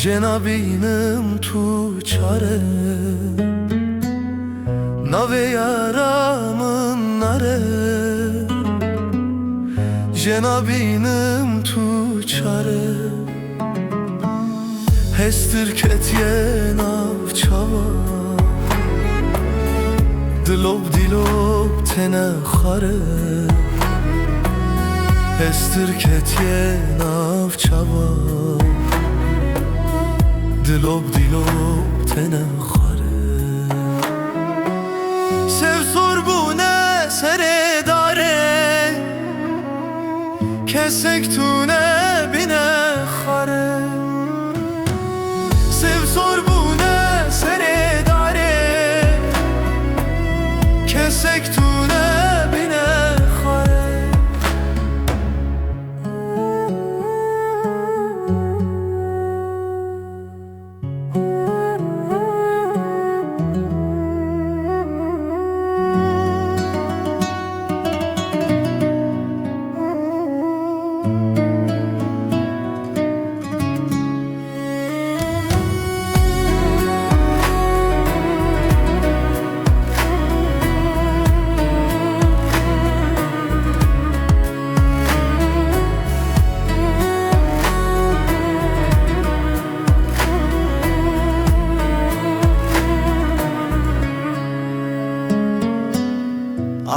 ژنابینم تو چاره ناوی یارامın nare ژنابینم تو چاره هستر کتیه ناو چاوا دلوب تنه خاره هستر کتیه ناو چاوا دلوب تنه خاره sev sorbune sere dare kesek tune bine khare sev sorbune sere dare kesek tune bine khare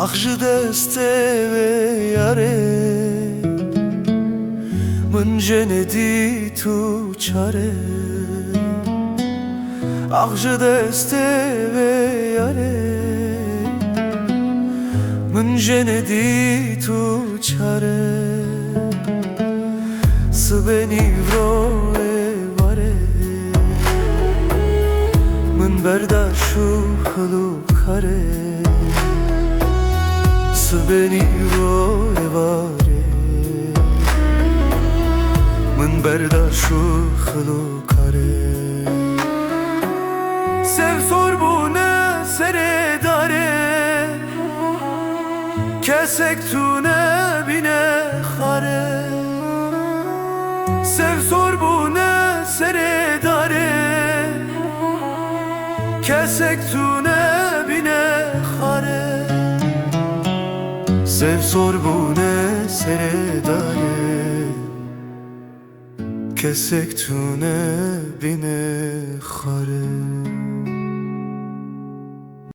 Ağjı deste ve yare Mın jenedi tu çare Ağjı deste ve yare Mın jenedi tu çare Sbeni vro evare Mın berdashu hlu kare beni ro evare من برداشو خلو کاره sev sorbune sere dare kesek tune bine khare sev sorbune sere dare kesek tune bine khare sev sorbune sere dare kesek tune bine khare